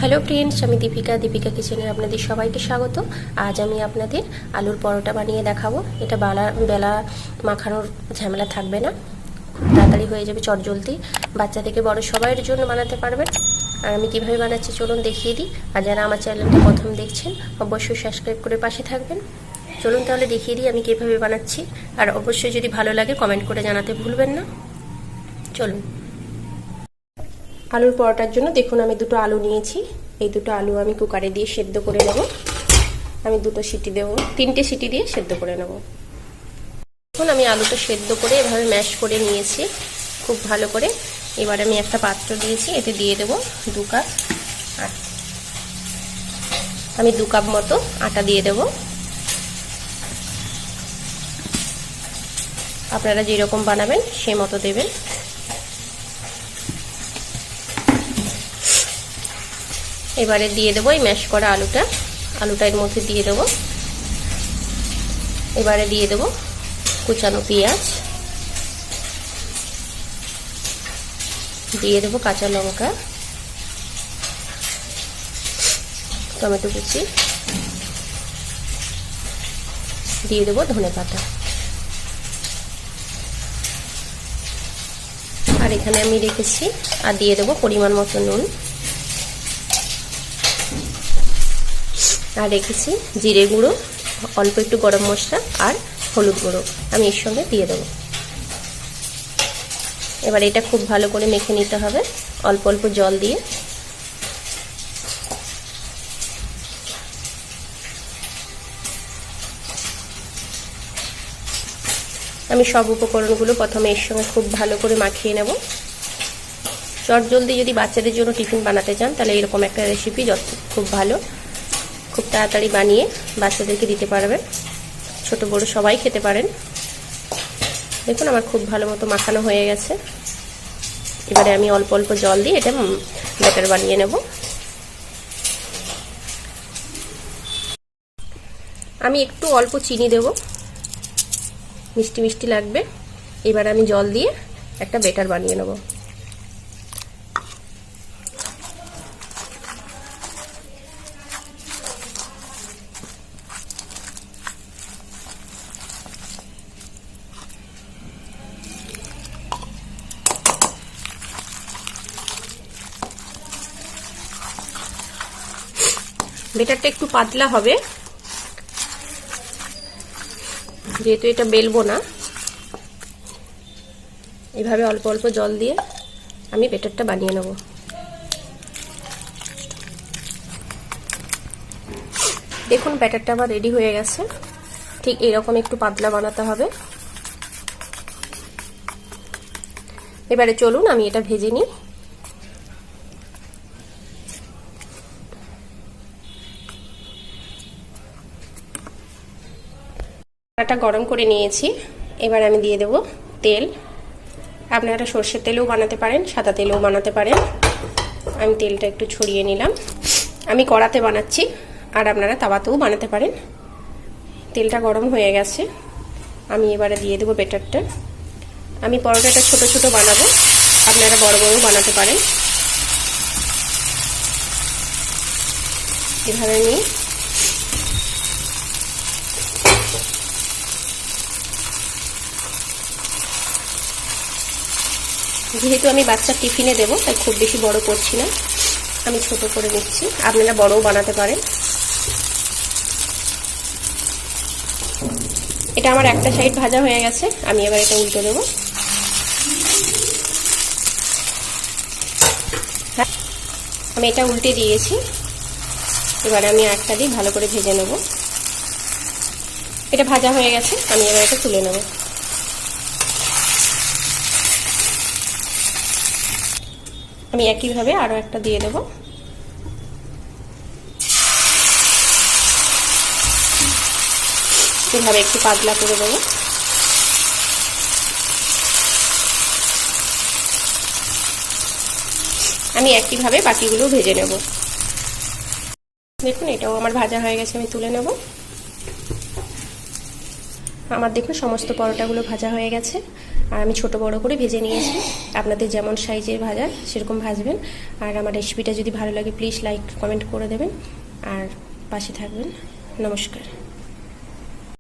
Hello friends, আমি দীপিকা কিচেনে আপনাদের সবাইকে স্বাগত। আজ আমি আপনাদের আলুর পরোটা বানিয়ে দেখাবো। এটা বেলা মাখানোর ঝামেলা থাকবে না, খুব তাড়াতাড়ি হয়ে যাবে, চটজলদি। বাচ্চা থেকে বড় সবাইয়ের জন্য বানাতে পারবেন। আর আমি কীভাবে বানাচ্ছি চলুন দেখিয়ে দিই। আর যারা আমার চ্যানেলটা প্রথম দেখছেন অবশ্যই সাবস্ক্রাইব করে পাশে থাকবেন। চলুন তাহলে দেখিয়ে দিই আমি কীভাবে বানাচ্ছি। আর অবশ্যই যদি ভালো লাগে কমেন্ট করে জানাতে ভুলবেন না। চলুন। আলুর পরোটার জন্য দেখুন আমি দুটো আলু নিয়েছি। এই দুটো আলু আমি কুকারে দিয়ে সেদ্ধ করে নেব। আমি দুটো সিটি দেবো, 3টে সিটি দিয়ে সেদ্ধ করে নেব। এখন আমি আলুটা সেদ্ধ করে এভাবে ম্যাশ করে নিয়েছি খুব ভালো করে। এবার আমি একটা পাত্র দিয়েছি, এতে দিয়ে দেবো 2 কাপ আটা। আমি 2 কাপ মতো আটা দিয়ে দেব। আপনারা যেরকম বানাবেন সেই মতো দেবেন। এবারে দিয়ে দেবো এই ম্যাশ করা আলুটা এর মধ্যে দিয়ে দেবো। এবারে দিয়ে দেবো কুচানো পেঁয়াজ, দিয়ে দেবো কাঁচা লঙ্কা, টমেটো কুচি, দিয়ে দেবো ধনেপাতা। আর এখানে আমি রেখেছি আর দিয়ে দেবো পরিমাণ মতো নুন। আর রেখেছি জিরে গুঁড়ো, অল্প একটু গরম মশলা আর হলুদ গুঁড়ো আমি এর সঙ্গে দিয়ে দেবো। এবার এটা খুব ভালো করে মেখে নিতে হবে অল্প অল্প জল দিয়ে। আমি সব উপকরণগুলো প্রথমে এর সঙ্গে খুব ভালো করে মাখিয়ে নেব। চটজলদি যদি বাচ্চাদের জন্য টিফিন বানাতে চান তাহলে এরকম একটা রেসিপি খুব ভালো, খুব তাড়াতাড়ি বানিয়ে বাচ্চাদেরকে দিতে পারবেন। ছোট বড় সবাই খেতে পারেন। দেখুন আমার খুব ভালো মতো মাখানো হয়ে গেছে। এবারে আমি অল্প অল্প জল দিয়ে এটা ব্যাটার বানিয়ে নেব। আমি একটু অল্প চিনি দেব, মিষ্টি মিষ্টি লাগবে। এবার আমি জল দিয়ে একটা ব্যাটার বানিয়ে নেব। ব্যাটারটা একটু পাতলা হবে, যেহেতু এটা বেলবো না। এভাবে অল্প অল্প জল দিয়ে আমি ব্যাটারটা বানিয়ে নেব। দেখুন ব্যাটারটা আমার রেডি হয়ে গেছে। ঠিক এরকম একটু পাতলা বানাতে হবে। এবারে চলুন আমি এটা ভেজে নিই। আটা গরম করে নিয়েছি। এবার আমি দিয়ে দেব তেল। আপনারা সর্ষের তেলেও বানাতে পারেন, সাদা তেলেও বানাতে পারেন। আমি তেলটা একটু ছড়িয়ে নিলাম। আমি কড়াতে বানাচ্ছি, আর আপনারা তাওয়াতেও বানাতে পারেন। তেলটা গরম হয়ে গেছে। আমি এবারে দিয়ে দেবো ব্যাটারটা। আমি পরোটাটা ছোট ছোট বানাবো, আপনারা বড় বড়ও বানাতে পারেন। এভাবে নিয়ে যেহেতু আমি বাচ্চার টিফিনে দেবো তাই খুব বেশি বড় করছি না, আমি ছোট করে নিচ্ছি। আপনারা বড়ও বানাতে পারেন। এটা আমার একটা সাইড ভাজা হয়ে গেছে, আমি এবার এটা উল্টে দেবো। হ্যাঁ, আমি এটা উল্টে দিয়েছি। এবার আমি একটা দিয়ে ভালো করে ভেজে নেব। এটা ভাজা হয়ে গেছে, আমি এবার এটা তুলে নেব। আমি একইভাবে আরো একটা দিয়ে দেব। এভাবে একটু পাতলা করে দেবো। আমি একইভাবে বাকিগুলো ভেজে নেব। দেখুন এটাও আমার ভাজা হয়ে গেছে, আমি তুলে নেব। আমার দেখুন সমস্ত পরোটাগুলো ভাজা হয়ে গেছে, আর আমি ছোট বড় করে ভেজে নিয়েছি। আপনাদের যেমন সাইজের ভাজা সেরকম ভাজবেন। আর আমার রেসিপিটা যদি ভালো লাগে প্লিজ লাইক কমেন্ট করে দেবেন আর পাশে থাকবেন। নমস্কার।